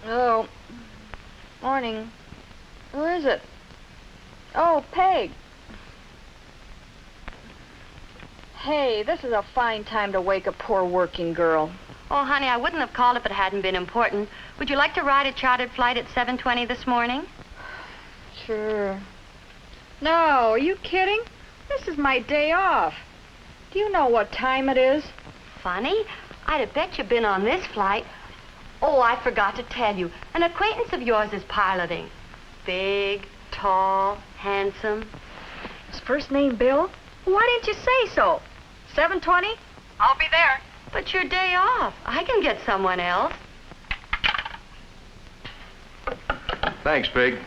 Oh, morning. Who is it? Oh, Peg. Hey, this is a fine time to wake a poor working girl. Oh, honey, I wouldn't have called if it hadn't been important. Would you like to ride a chartered flight at 7:20 this morning? Sure. No, are you kidding? This is my day off. Do you know what time it is? Funny. I'd have bet you've been on this flight. Oh, I forgot to tell you. An acquaintance of yours is piloting. Big, tall, handsome. His first name Bill? Why didn't you say so? 7:20? I'll be there. But your day off. I can get someone else. Thanks, Pig.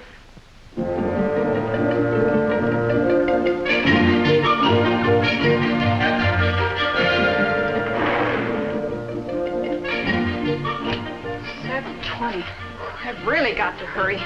I've really got to hurry.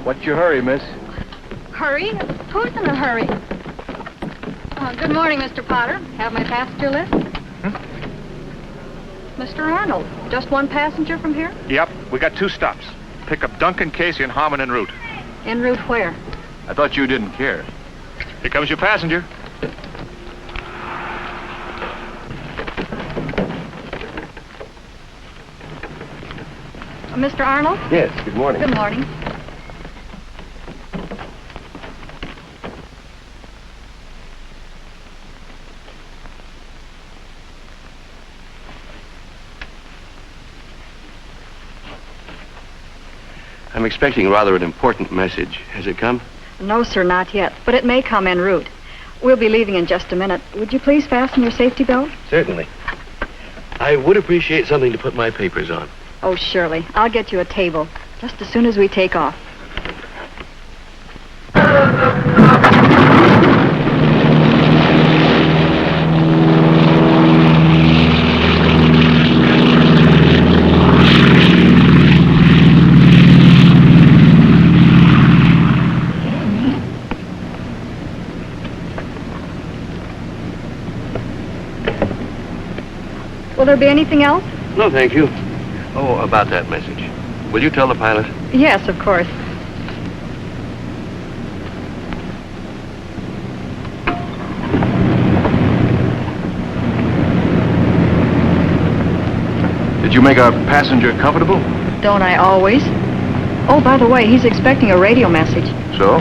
What's your hurry, miss? Hurry? Who's in a hurry? Good morning, Mr. Potter. Have my passenger list? Mr. Arnold, just one passenger from here? Yep, we got 2 stops. Pick up Duncan, Casey, and Harmon en route. En route where? I thought you didn't care. Here comes your passenger. Mr. Arnold? Yes, good morning. Good morning. I'm expecting rather an important message. Has it come? No, sir, not yet, but it may come en route. We'll be leaving in just a minute. Would you please fasten your safety belt? Certainly. I would appreciate something to put my papers on. Oh, surely. I'll get you a table, just as soon as we take off. Will there be anything else? No, thank you. Oh, about that message. Will you tell the pilot? Yes, of course. Did you make our passenger comfortable? Don't I always? Oh, by the way, he's expecting a radio message. So?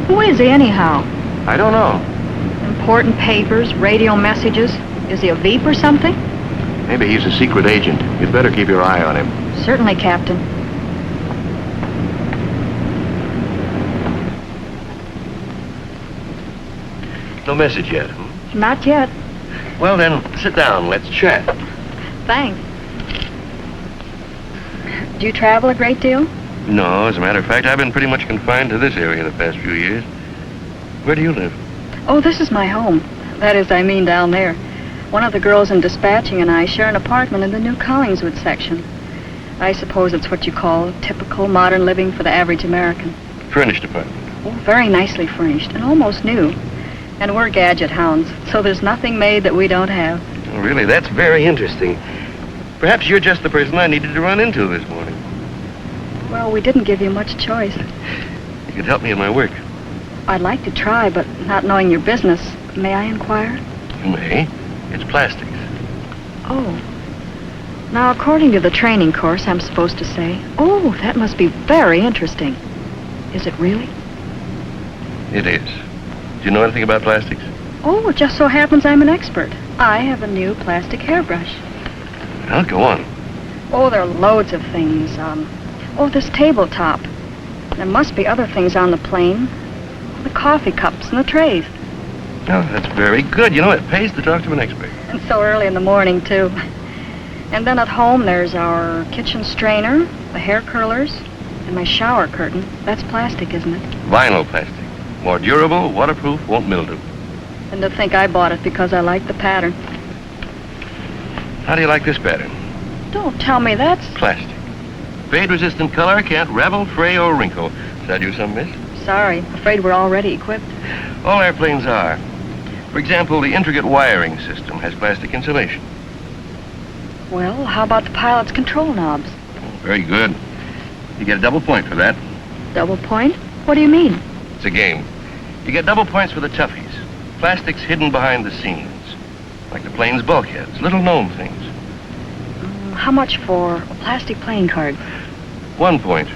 Who is he anyhow? I don't know. Important papers, radio messages. Is he a Veep or something? Maybe he's a secret agent. You'd better keep your eye on him. Certainly, Captain. No message yet. Not yet. Well, then, sit down. Let's chat. Thanks. Do you travel a great deal? No, as a matter of fact, I've been pretty much confined to this area the past few years. Where do you live? Oh, this is my home. That is, I mean down there. One of the girls in dispatching and I share an apartment in the New Collingswood section. I suppose it's what you call typical modern living for the average American. Furnished apartment. Oh, very nicely furnished and almost new. And we're gadget hounds, so there's nothing made that we don't have. Oh, really, that's very interesting. Perhaps you're just the person I needed to run into this morning. Well, we didn't give you much choice. You could help me in my work. I'd like to try, but not knowing your business, may I inquire? You may. It's plastics. Oh. Now, according to the training course, I'm supposed to say, oh, that must be very interesting. Is it really? It is. Do you know anything about plastics? Oh, it just so happens I'm an expert. I have a new plastic hairbrush. Well, go on. Oh, there are loads of things. This tabletop. There must be other things on the plane. The coffee cups and the trays. Oh, that's very good. You know, it pays to talk to an expert. And so early in the morning, too. And then at home, there's our kitchen strainer, the hair curlers, and my shower curtain. That's plastic, isn't it? Vinyl plastic. More durable, waterproof, won't mildew. And to think I bought it because I like the pattern. How do you like this pattern? Don't tell me that's... Plastic. Fade-resistant color, can't ravel, fray, or wrinkle. Is that you some, miss? Sorry, afraid we're already equipped. All airplanes are. For example, the intricate wiring system has plastic insulation. Well, how about the pilot's control knobs? Very good. You get a double point for that. Double point? What do you mean? It's a game. You get double points for the toughies. Plastics hidden behind the scenes. Like the plane's bulkheads, little known things. How much for a plastic playing card? 1 point.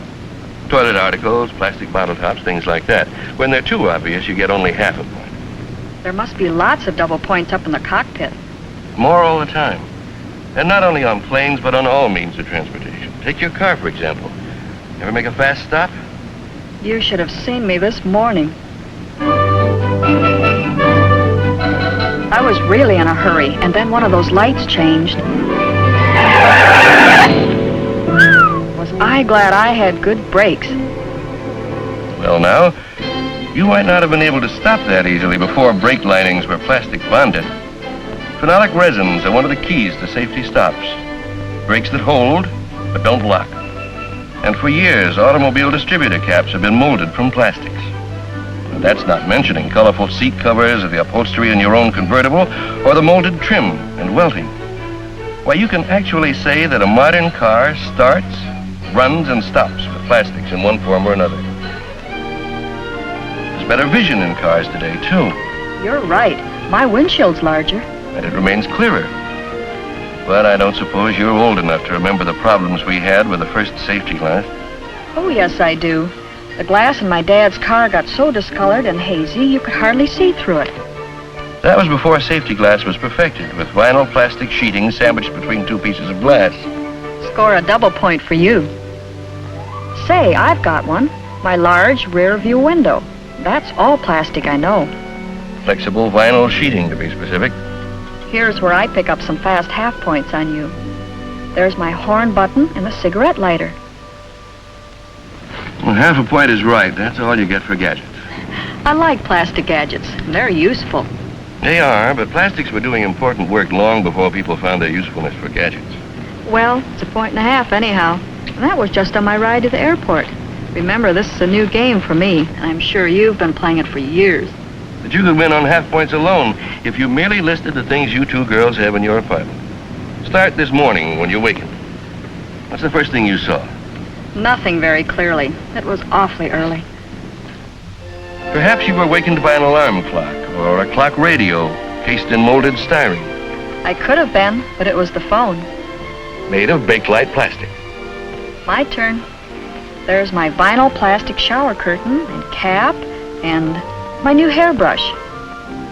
Toilet articles, plastic bottle tops, things like that. When they're too obvious, you get only half a point. There must be lots of double points up in the cockpit. More all the time. And not only on planes, but on all means of transportation. Take your car, for example. Ever make a fast stop? You should have seen me this morning. I was really in a hurry, and then one of those lights changed. Was I glad I had good brakes. Well, now, you might not have been able to stop that easily before brake linings were plastic bonded. Phenolic resins are one of the keys to safety stops. Brakes that hold, but don't lock. And for years, automobile distributor caps have been molded from plastics. And that's not mentioning colorful seat covers or the upholstery in your own convertible or the molded trim and welting. Why, you can actually say that a modern car starts, runs, and stops with plastics in one form or another. There's better vision in cars today, too. You're right. My windshield's larger. And it remains clearer. But I don't suppose you're old enough to remember the problems we had with the first safety glass. Oh, yes, I do. The glass in my dad's car got so discolored and hazy you could hardly see through it. That was before safety glass was perfected, with vinyl plastic sheeting sandwiched between two pieces of glass. Score a double point for you. Say, I've got one. My large rear view window. That's all plastic, I know. Flexible vinyl sheeting, to be specific. Here's where I pick up some fast half points on you. There's my horn button and the cigarette lighter. Well, half a point is right. That's all you get for gadgets. I like plastic gadgets. They're useful. They are, but plastics were doing important work long before people found their usefulness for gadgets. Well, it's 1.5 points anyhow. And that was just on my ride to the airport. Remember, this is a new game for me, and I'm sure you've been playing it for years. But you could win on half points alone if you merely listed the things you two girls have in your apartment. Start this morning when you waken. What's the first thing you saw? Nothing very clearly. It was awfully early. Perhaps you were wakened by an alarm clock or a clock radio cased in molded styrene. I could have been, but it was the phone. Made of Bakelite plastic. My turn. There's my vinyl plastic shower curtain and cap and my new hairbrush.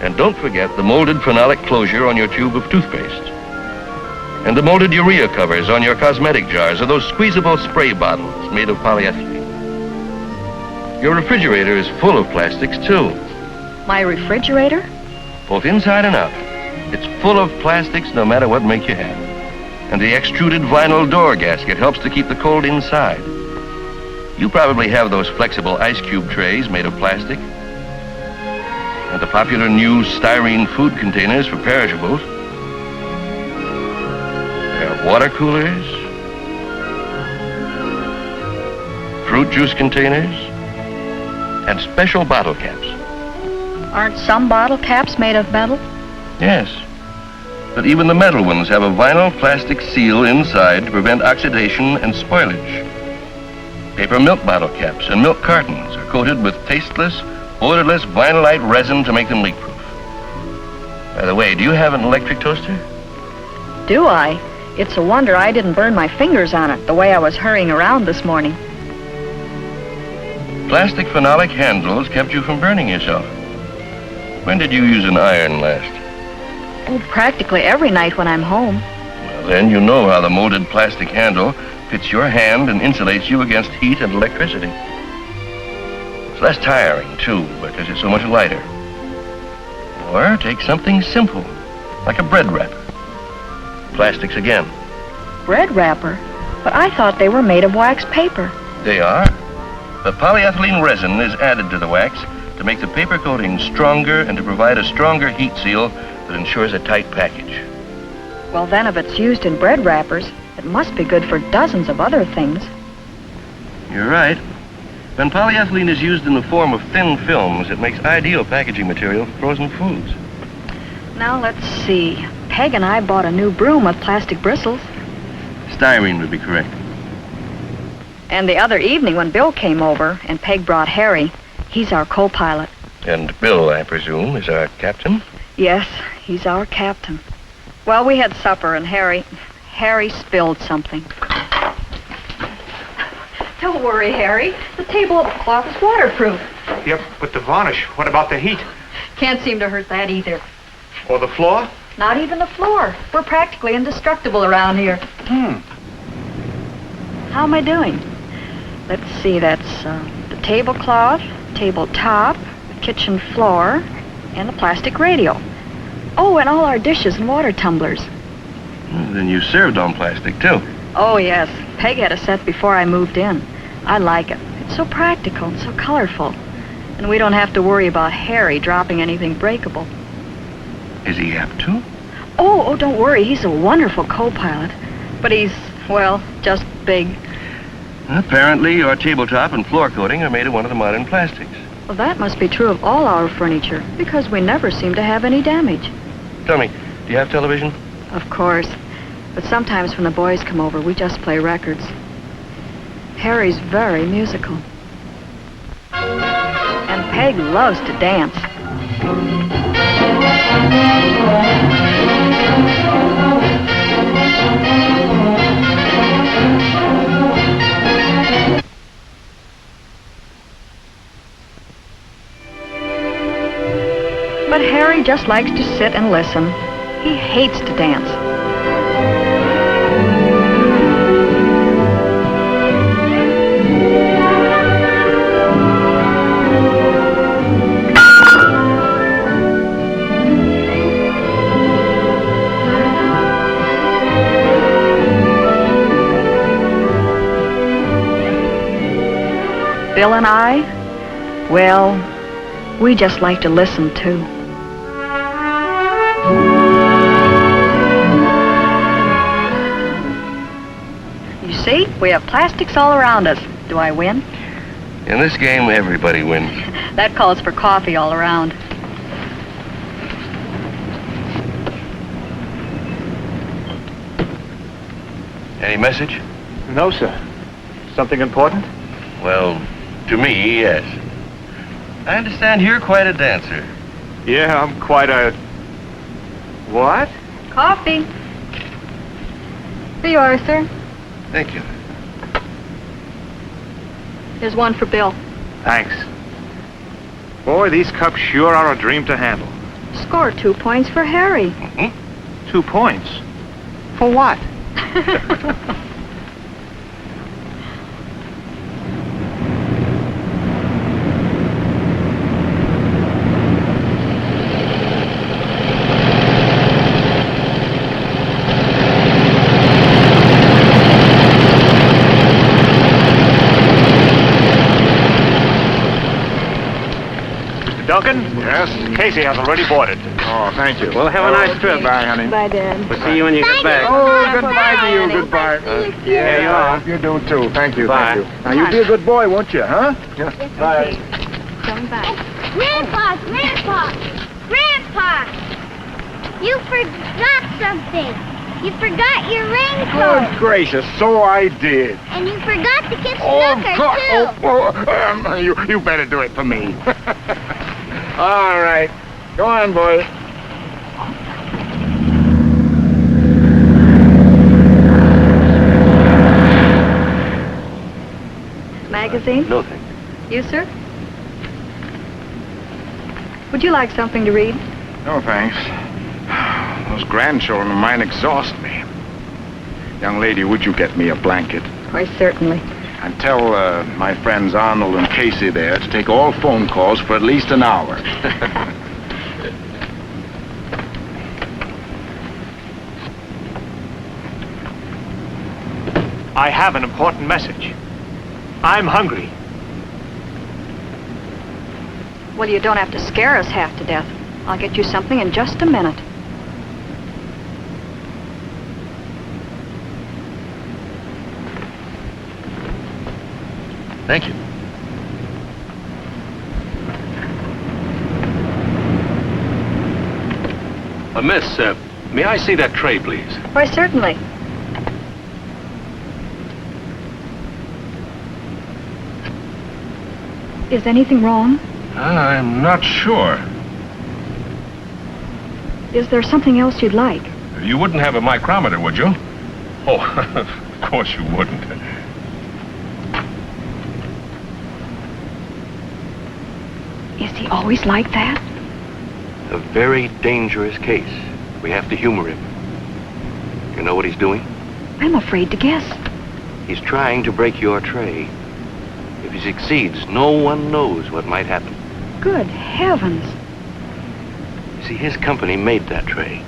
And don't forget the molded phenolic closure on your tube of toothpaste. And the molded urea covers on your cosmetic jars or those squeezable spray bottles made of polyethylene. Your refrigerator is full of plastics, too. My refrigerator? Both inside and out. It's full of plastics no matter what make you have. And the extruded vinyl door gasket helps to keep the cold inside. You probably have those flexible ice cube trays made of plastic. And the popular new styrene food containers for perishables. There are water coolers, fruit juice containers, and special bottle caps. Aren't some bottle caps made of metal? Yes, but even the metal ones have a vinyl plastic seal inside to prevent oxidation and spoilage. Paper milk bottle caps and milk cartons are coated with tasteless, odorless vinylite resin to make them leak-proof. By the way, do you have an electric toaster? Do I? It's a wonder I didn't burn my fingers on it the way I was hurrying around this morning. Plastic phenolic handles kept you from burning yourself. When did you use an iron last? Oh, practically every night when I'm home. Well, Then you know how the molded plastic handle fits your hand and insulates you against heat and electricity. It's less tiring, too, because it's so much lighter. Or take something simple, like a bread wrapper. Plastics again. Bread wrapper? But I thought they were made of wax paper. They are. But polyethylene resin is added to the wax to make the paper coating stronger and to provide a stronger heat seal that ensures a tight package. Well, then, if it's used in bread wrappers, it must be good for dozens of other things. You're right. When polyethylene is used in the form of thin films, it makes ideal packaging material for frozen foods. Now, let's see. Peg and I bought a new broom with plastic bristles. Styrene would be correct. And the other evening when Bill came over and Peg brought Harry, he's our co-pilot. And Bill, I presume, is our captain? Yes, he's our captain. Well, we had supper and Harry spilled something. Don't worry, Harry. The tablecloth is waterproof. Yep, but the varnish, what about the heat? Can't seem to hurt that either. Or the floor? Not even the floor. We're practically indestructible around here. How am I doing? Let's see, that's the tablecloth, tabletop, the kitchen floor, and the plastic radio. Oh, and all our dishes and water tumblers. Well, then you served on plastic, too. Oh, yes. Peg had a set before I moved in. I like it. It's so practical and so colorful. And we don't have to worry about Harry dropping anything breakable. Is he apt to? Oh, don't worry. He's a wonderful co-pilot. But he's, well, just big. Apparently, your tabletop and floor coating are made of one of the modern plastics. Well, that must be true of all our furniture, because we never seem to have any damage. Tell me, do you have television? Of course. But sometimes when the boys come over, we just play records. Harry's very musical. And Peg loves to dance. But Harry just likes to sit and listen. He hates to dance. Bill and I, well, we just like to listen too. You see, we have plastics all around us. Do I win? In this game, everybody wins. That calls for coffee all around. Any message? No, sir. Something important? Well, to me, yes. I understand you're quite a dancer. Yeah, I'm quite a... What? Coffee. For yours, sir. Thank you. Here's one for Bill. Thanks. Boy, these cups sure are a dream to handle. Score 2 points for Harry. 2 points? For what? Duncan? Yes? Casey has already boarded. Oh, thank you. Well, have a nice trip. Bye, honey. Bye, Dad. We'll see you when you get back. Oh, goodbye to you. Goodbye. There you are. You do, too. Thank you. Bye. Thank you. Now, you be a good boy, won't you, huh? Yeah. Bye. Come back. Grandpa! Grandpa! You forgot something. You forgot your raincoat. Good gracious, so I did. And you forgot to kiss Oh, Snooker, God. too. You better do it for me. All right. Go on, boy. Magazine? No, thank you. You, sir? Would you like something to read? No, thanks. Those grandchildren of mine exhaust me. Young lady, would you get me a blanket? Why, certainly. And tell my friends Arnold and Casey there to take all phone calls for at least an hour. I have an important message. I'm hungry. Well, you don't have to scare us half to death. I'll get you something in just a minute. Thank you. Miss, may I see that tray, please? Why, certainly. Is anything wrong? I'm not sure. Is there something else you'd like? You wouldn't have a micrometer, would you? Oh, of course you wouldn't. Is he always like that? A very dangerous case. We have to humor him. You know what he's doing? I'm afraid to guess. He's trying to break your tray. If he succeeds, no one knows what might happen. Good heavens. You see, his company made that tray.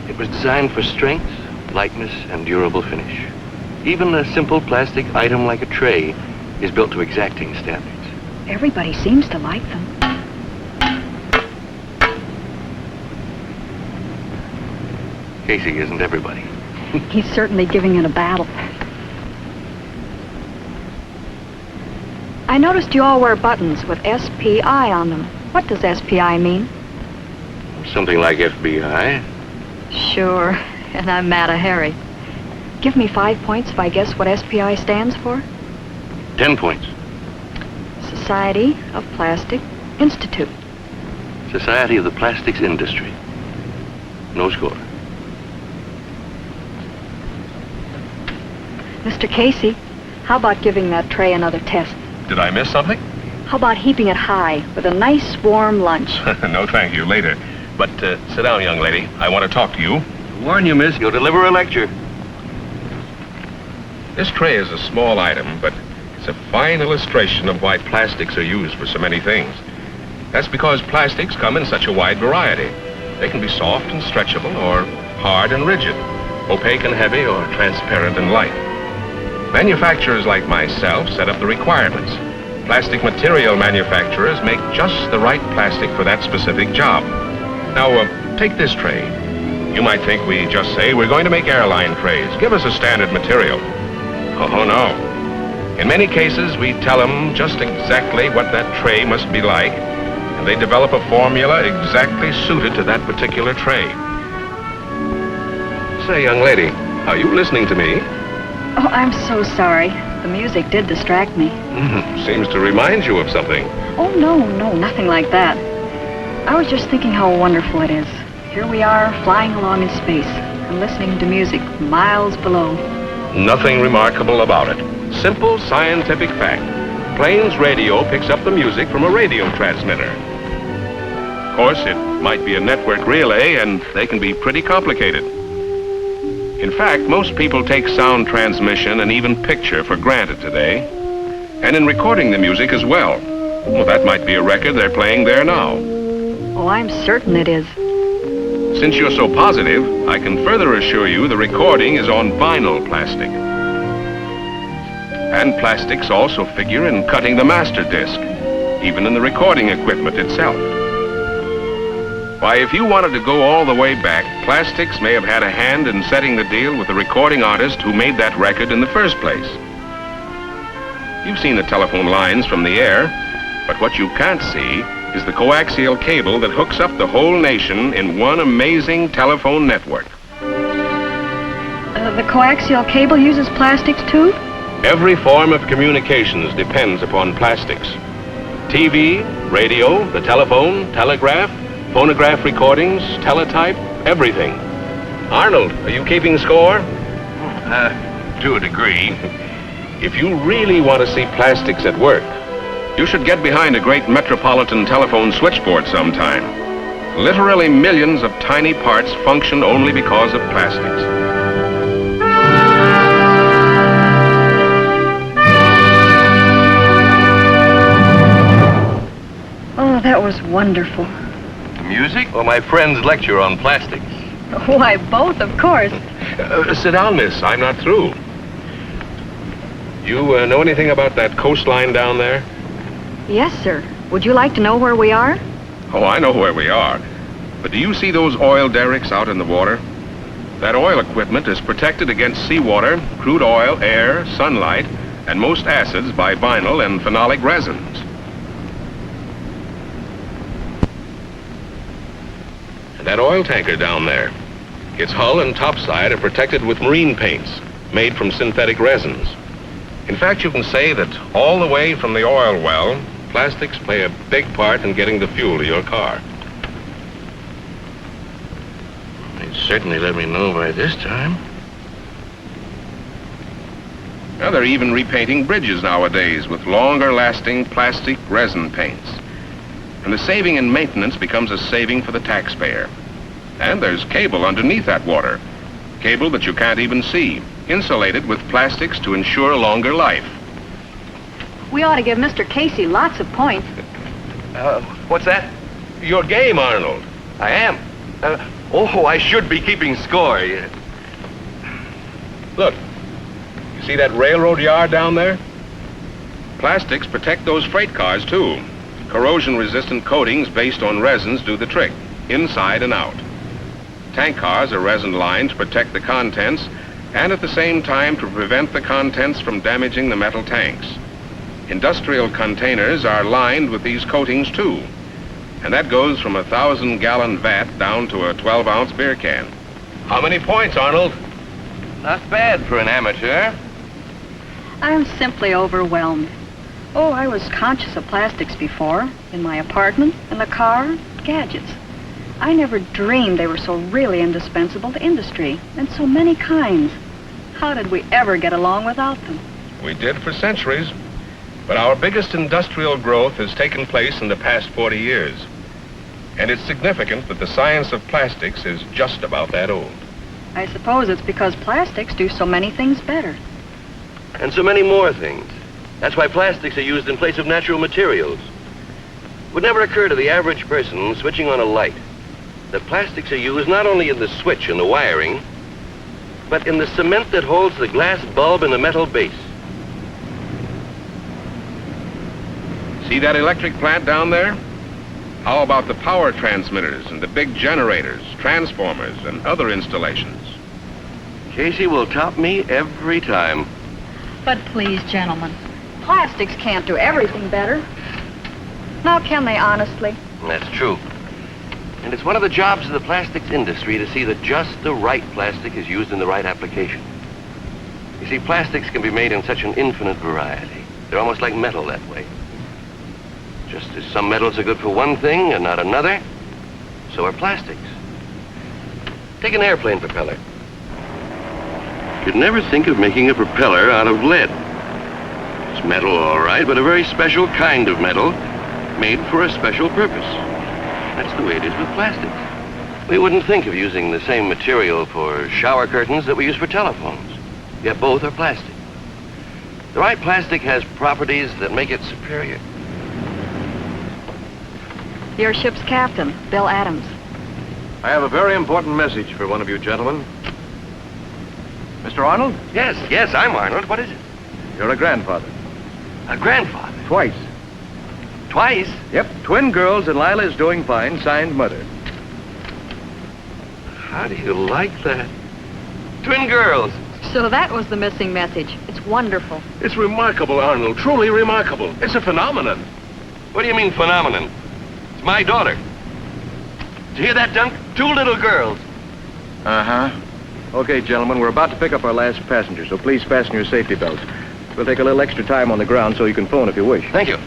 It was designed for strength, lightness, and durable finish. Even a simple plastic item like a tray is built to exacting standards. Everybody seems to like them. Casey isn't everybody. He's certainly giving it a battle. I noticed you all wear buttons with SPI on them. What does SPI mean? Something like FBI. Sure, and I'm Matta Harry. Give me 5 points if I guess what SPI stands for. 10 points. Society of Plastic Institute. Society of the Plastics Industry. No score. Mr. Casey, how about giving that tray another test? Did I miss something? How about heaping it high with a nice warm lunch? No, thank you. Later. But sit down, young lady. I want to talk to you. Warn you, miss, you'll deliver a lecture. This tray is a small item, but it's a fine illustration of why plastics are used for so many things. That's because plastics come in such a wide variety. They can be soft and stretchable, or hard and rigid, opaque and heavy, or transparent and light. Manufacturers like myself set up the requirements. Plastic material manufacturers make just the right plastic for that specific job. Now, take this tray. You might think we just say, we're going to make airline trays. Give us a standard material. Oh, no. In many cases, we tell them just exactly what that tray must be like, and they develop a formula exactly suited to that particular tray. Say, young lady, are you listening to me? Oh, I'm so sorry. The music did distract me. Seems to remind you of something. Oh, no, nothing like that. I was just thinking how wonderful it is. Here we are, flying along in space, and listening to music miles below. Nothing remarkable about it. Simple scientific fact. Plane's radio picks up the music from a radio transmitter. Of course, it might be a network relay, and they can be pretty complicated. In fact, most people take sound transmission and even picture for granted today. And in recording the music as well. Well, that might be a record they're playing there now. Oh, I'm certain it is. Since you're so positive, I can further assure you the recording is on vinyl plastic. And plastics also figure in cutting the master disc, even in the recording equipment itself. Why, if you wanted to go all the way back, plastics may have had a hand in setting the deal with the recording artist who made that record in the first place. You've seen the telephone lines from the air, but what you can't see is the coaxial cable that hooks up the whole nation in one amazing telephone network. The coaxial cable uses plastics too? Every form of communications depends upon plastics. TV, radio, the telephone, telegraph, phonograph recordings, teletype, everything. Arnold, are you keeping score? To a degree. If you really want to see plastics at work, you should get behind a great metropolitan telephone switchboard sometime. Literally millions of tiny parts function only because of plastics. that was wonderful. The music or my friend's lecture on plastics? Why, both, of course. Sit down, miss. I'm not through. You know anything about that coastline down there? Yes, sir. Would you like to know where we are? Oh, I know where we are. But do you see those oil derricks out in the water? That oil equipment is protected against seawater, crude oil, air, sunlight, and most acids by vinyl and phenolic resins. And that oil tanker down there, its hull and topside are protected with marine paints made from synthetic resins. In fact, you can say that all the way from the oil well, plastics play a big part in getting the fuel to your car. They'd certainly let me know by this time. Now, they're even repainting bridges nowadays with longer-lasting plastic resin paints. And the saving in maintenance becomes a saving for the taxpayer. And there's cable underneath that water. Cable that you can't even see, insulated with plastics to ensure longer life. We ought to give Mr. Casey lots of points. What's that? Your game, Arnold. I am. I should be keeping score. Look, you see that railroad yard down there? Plastics protect those freight cars, too. Corrosion-resistant coatings based on resins do the trick, inside and out. Tank cars are resin-lined to protect the contents and at the same time to prevent the contents from damaging the metal tanks. Industrial containers are lined with these coatings, too. And that goes from a 1,000-gallon vat down to a 12-ounce beer can. How many points, Arnold? Not bad for an amateur. I'm simply overwhelmed. Oh, I was conscious of plastics before, in my apartment, in the car, gadgets. I never dreamed they were so really indispensable to industry, and so many kinds. How did we ever get along without them? We did for centuries. But our biggest industrial growth has taken place in the past 40 years. And it's significant that the science of plastics is just about that old. I suppose it's because plastics do so many things better. And so many more things. That's why plastics are used in place of natural materials. It would never occur to the average person switching on a light that plastics are used not only in the switch and the wiring, but in the cement that holds the glass bulb and the metal base. See that electric plant down there? How about the power transmitters and the big generators, transformers, and other installations? Casey will top me every time. But please, gentlemen, plastics can't do everything better. Now, can they honestly? That's true. And it's one of the jobs of the plastics industry to see that just the right plastic is used in the right application. You see, plastics can be made in such an infinite variety. They're almost like metal that way. Just as some metals are good for one thing and not another, so are plastics. Take an airplane propeller. You'd never think of making a propeller out of lead. It's metal, all right, but a very special kind of metal made for a special purpose. That's the way it is with plastics. We wouldn't think of using the same material for shower curtains that we use for telephones, yet both are plastic. The right plastic has properties that make it superior. Your ship's captain, Bill Adams. I have a very important message for one of you gentlemen. Mr. Arnold? Yes, I'm Arnold. What is it? You're a grandfather. A grandfather? Twice. Twice? Yep, twin girls and Lyle is doing fine, signed mother. How do you like that? Twin girls. So that was the missing message. It's wonderful. It's remarkable, Arnold. Truly remarkable. It's a phenomenon. What do you mean, phenomenon? It's my daughter. Did you hear that, Dunk? 2 little girls. Uh-huh. Okay, gentlemen, we're about to pick up our last passenger, so please fasten your safety belts. We'll take a little extra time on the ground so you can phone if you wish. Thank you.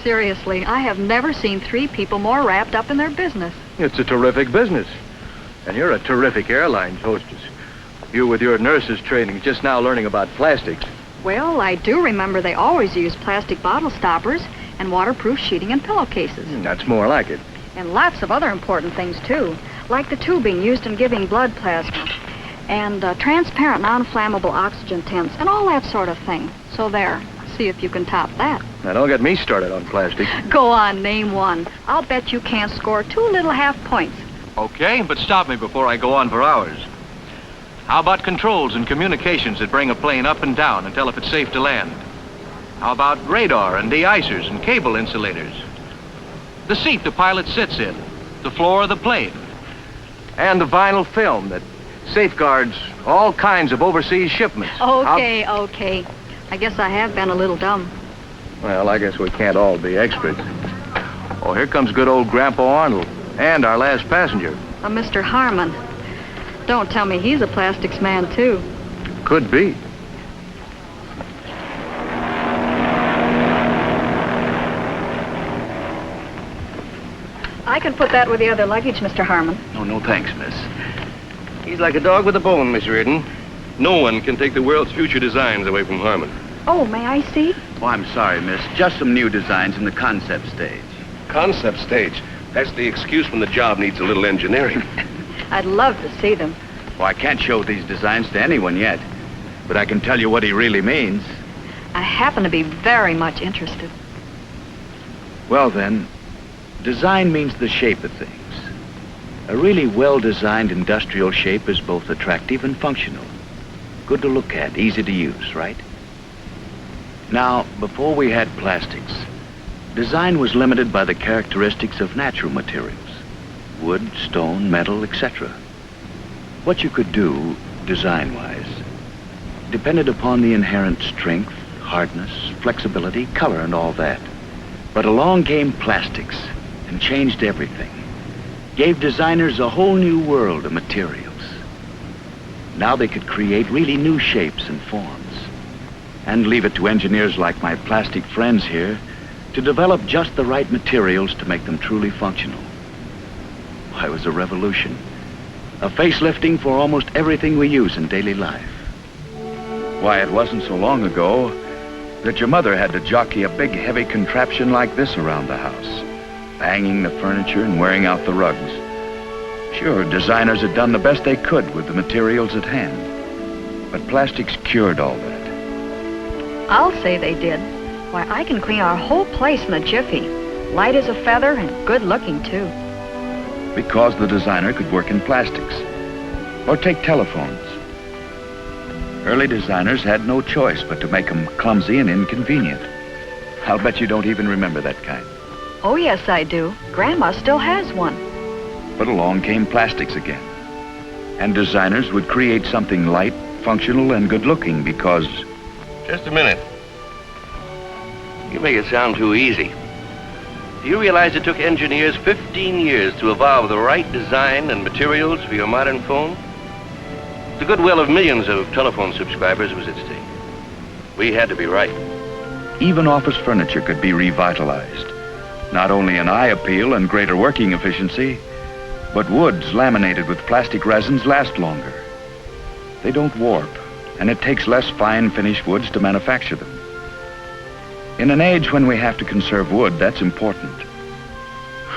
Seriously, I have never seen 3 people more wrapped up in their business. It's a terrific business. And you're a terrific airlines hostess. You with your nurse's training, just now learning about plastics. Well, I do remember they always use plastic bottle stoppers and waterproof sheeting and pillowcases. That's more like it. And lots of other important things, too, like the tubing used in giving blood plasma, and transparent, non-flammable oxygen tents, and all that sort of thing. So there. See if you can top that. Now, don't get me started on plastic. Go on, name one. I'll bet you can't score 2 little half points. Okay, but stop me before I go on for hours. How about controls and communications that bring a plane up and down and tell if it's safe to land? How about radar and de-icers and cable insulators? The seat the pilot sits in, the floor of the plane, and the vinyl film that safeguards all kinds of overseas shipments. Okay. I guess I have been a little dumb. Well, I guess we can't all be experts. Oh, here comes good old Grandpa Arnold, and our last passenger. A Mr. Harmon. Don't tell me he's a plastics man, too. Could be. I can put that with the other luggage, Mr. Harmon. No thanks, miss. He's like a dog with a bone, Miss Reardon. No one can take the world's future designs away from Harmon. Oh, may I see? Oh, I'm sorry, miss. Just some new designs in the concept stage. Concept stage. That's the excuse when the job needs a little engineering. I'd love to see them. Well, I can't show these designs to anyone yet, but I can tell you what he really means. I happen to be very much interested. Well, then, design means the shape of things. A really well-designed industrial shape is both attractive and functional. Good to look at, easy to use, right? Now, before we had plastics, design was limited by the characteristics of natural materials. Wood, stone, metal, etc. What you could do, design-wise, depended upon the inherent strength, hardness, flexibility, color, and all that. But along came plastics and changed everything. Gave designers a whole new world of materials. Now they could create really new shapes and forms. And leave it to engineers like my plastic friends here to develop just the right materials to make them truly functional. Why, it was a revolution. A facelifting for almost everything we use in daily life. Why, it wasn't so long ago that your mother had to jockey a big, heavy contraption like this around the house, banging the furniture and wearing out the rugs. Sure, designers had done the best they could with the materials at hand, but plastics cured all that. I'll say they did. Why, I can clean our whole place in a jiffy. Light as a feather and good looking, too. Because the designer could work in plastics. Or take telephones. Early designers had no choice but to make them clumsy and inconvenient. I'll bet you don't even remember that kind. Oh, yes, I do. Grandma still has one. But along came plastics again. And designers would create something light, functional, and good-looking because... Just a minute. You make it sound too easy. Do you realize it took engineers 15 years to evolve the right design and materials for your modern phone? The goodwill of millions of telephone subscribers was at stake. We had to be right. Even office furniture could be revitalized. Not only an eye appeal and greater working efficiency, but woods laminated with plastic resins last longer. They don't warp, and it takes less fine finished woods to manufacture them. In an age when we have to conserve wood, that's important.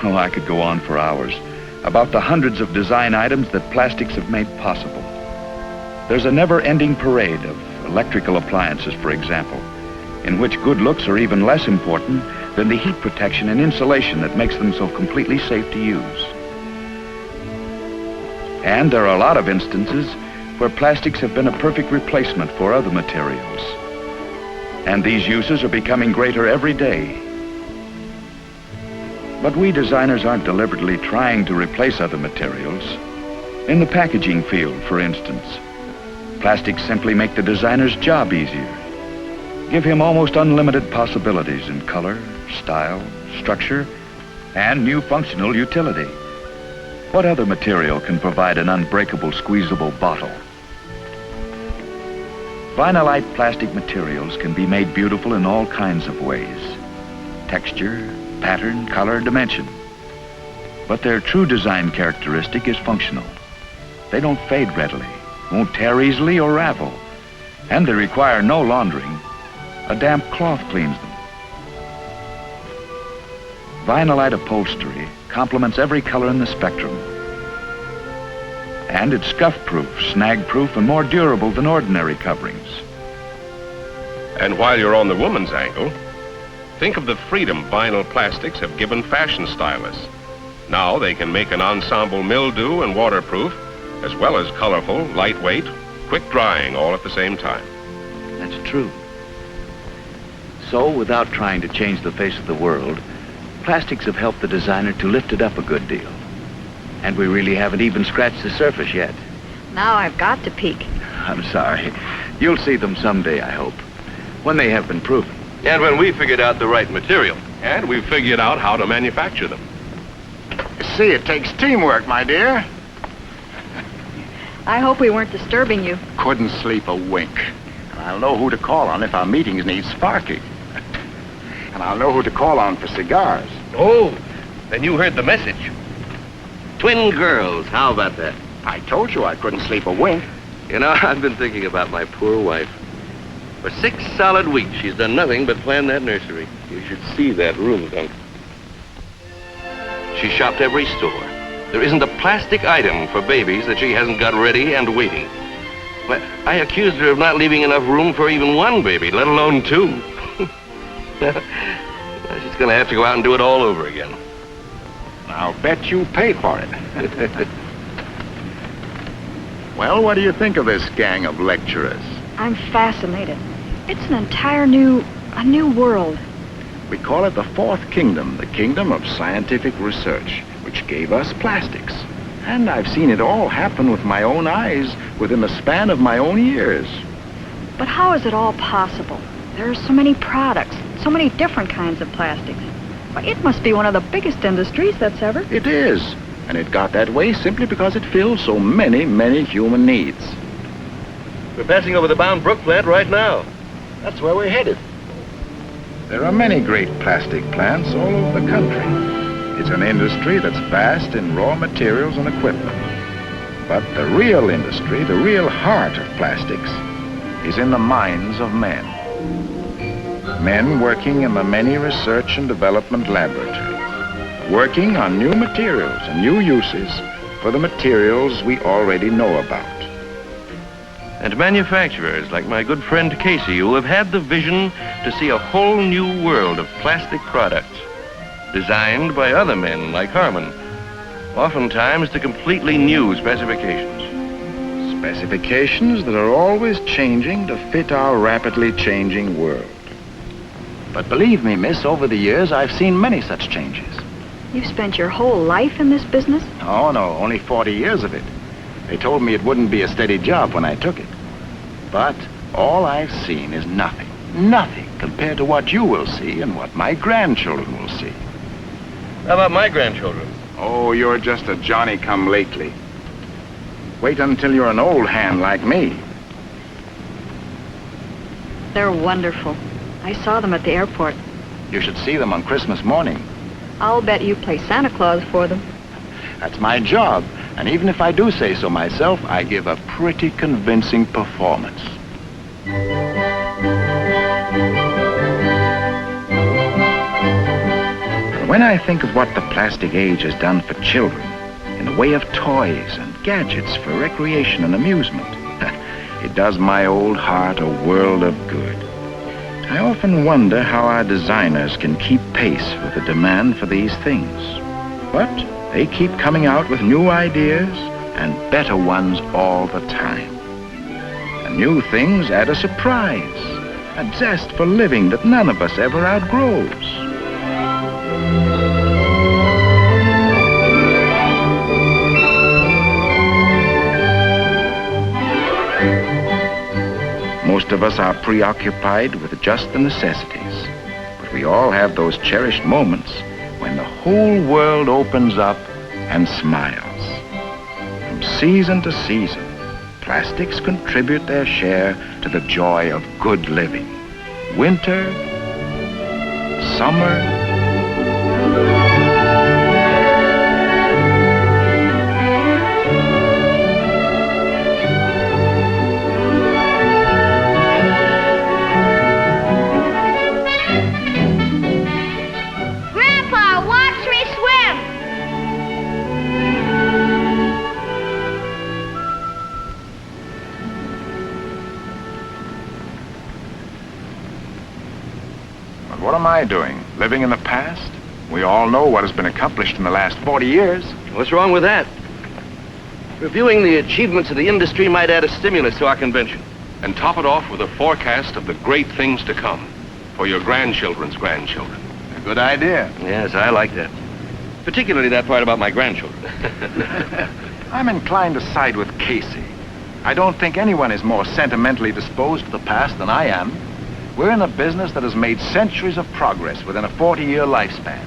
Oh, I could go on for hours about the hundreds of design items that plastics have made possible. There's a never-ending parade of electrical appliances, for example, in which good looks are even less important than the heat protection and insulation that makes them so completely safe to use. And there are a lot of instances where plastics have been a perfect replacement for other materials. And these uses are becoming greater every day. But we designers aren't deliberately trying to replace other materials. In the packaging field, for instance, plastics simply make the designer's job easier. Give him almost unlimited possibilities in color, style, structure, and new functional utility. What other material can provide an unbreakable, squeezable bottle? Vinylite plastic materials can be made beautiful in all kinds of ways. Texture, pattern, color, dimension. But their true design characteristic is functional. They don't fade readily, won't tear easily or ravel, and they require no laundering. A damp cloth cleans them. Vinylite upholstery complements every color in the spectrum. And it's scuff-proof, snag-proof, and more durable than ordinary coverings. And while you're on the woman's angle, think of the freedom vinyl plastics have given fashion stylists. Now they can make an ensemble mildew and waterproof, as well as colorful, lightweight, quick drying all at the same time. That's true. So, without trying to change the face of the world, plastics have helped the designer to lift it up a good deal. And we really haven't even scratched the surface yet. Now I've got to peek. I'm sorry. You'll see them someday, I hope, when they have been proven. And when we figured out the right material. And we've figured out how to manufacture them. You see, it takes teamwork, my dear. I hope we weren't disturbing you. Couldn't sleep a wink. And I'll know who to call on if our meetings need sparking. And I'll know who to call on for cigars. Oh, then you heard the message. Twin girls, how about that? I told you I couldn't sleep a wink. You know, I've been thinking about my poor wife. For 6 solid weeks, she's done nothing but plan that nursery. You should see that room, Dunk. She shopped every store. There isn't a plastic item for babies that she hasn't got ready and waiting. But I accused her of not leaving enough room for even one baby, let alone 2. She's going to have to go out and do it all over again. I'll bet you pay for it. Well, what do you think of this gang of lecturers? I'm fascinated. It's an entire new world. We call it the Fourth Kingdom, the kingdom of scientific research, which gave us plastics. And I've seen it all happen with my own eyes within the span of my own years. But how is it all possible? There are so many products, so many different kinds of plastics. Why, it must be one of the biggest industries that's ever... It is. And it got that way simply because it fills so many, many human needs. We're passing over the Bound Brook plant right now. That's where we're headed. There are many great plastic plants all over the country. It's an industry that's vast in raw materials and equipment. But the real industry, the real heart of plastics, is in the minds of men. Men working in the many research and development laboratories, working on new materials and new uses for the materials we already know about. And manufacturers like my good friend Casey, who have had the vision to see a whole new world of plastic products, designed by other men like Harmon, oftentimes to completely new specifications. Specifications that are always changing to fit our rapidly changing world. But believe me, miss, over the years, I've seen many such changes. You've spent your whole life in this business? Oh, no, only 40 years of it. They told me it wouldn't be a steady job when I took it. But all I've seen is nothing, nothing compared to what you will see and what my grandchildren will see. How about my grandchildren? Oh, you're just a Johnny-come-lately. Wait until you're an old hand like me. They're wonderful. I saw them at the airport. You should see them on Christmas morning. I'll bet you play Santa Claus for them. That's my job. And even if I do say so myself, I give a pretty convincing performance. When I think of what the plastic age has done for children, in the way of toys and gadgets for recreation and amusement, it does my old heart a world of good. I often wonder how our designers can keep pace with the demand for these things. But they keep coming out with new ideas and better ones all the time. And new things add a surprise, a zest for living that none of us ever outgrows. Most of us are preoccupied with just the necessities, but we all have those cherished moments when the whole world opens up and smiles. From season to season, plastics contribute their share to the joy of good living. Winter, summer, am I doing? Living in the past? We all know what has been accomplished in the last 40 years. What's wrong with that? Reviewing the achievements of the industry might add a stimulus to our convention. And top it off with a forecast of the great things to come for your grandchildren's grandchildren. A good idea. Yes, I like that. Particularly that part about my grandchildren. I'm inclined to side with Casey. I don't think anyone is more sentimentally disposed to the past than I am. We're in a business that has made centuries of progress within a 40-year lifespan.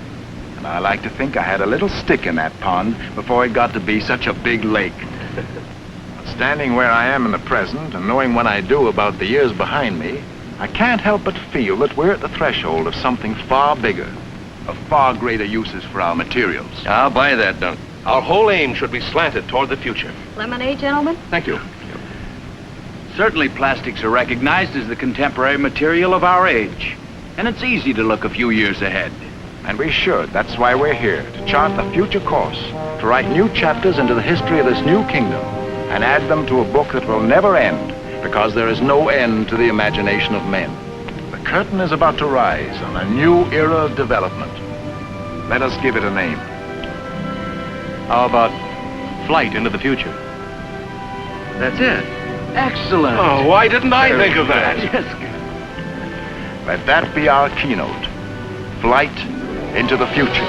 And I like to think I had a little stick in that pond before it got to be such a big lake. Standing where I am in the present and knowing what I do about the years behind me, I can't help but feel that we're at the threshold of something far bigger, of far greater uses for our materials. I'll buy that, Dunk. Our whole aim should be slanted toward the future. Lemonade, gentlemen? Thank you. Certainly plastics are recognized as the contemporary material of our age. And it's easy to look a few years ahead. And we should. That's why we're here, to chart the future course, to write new chapters into the history of this new kingdom, and add them to a book that will never end, because there is no end to the imagination of men. The curtain is about to rise on a new era of development. Let us give it a name. How about flight into the future? That's it. Excellent. Oh, why didn't I think of that? Yes. Let that be our keynote. Flight into the future.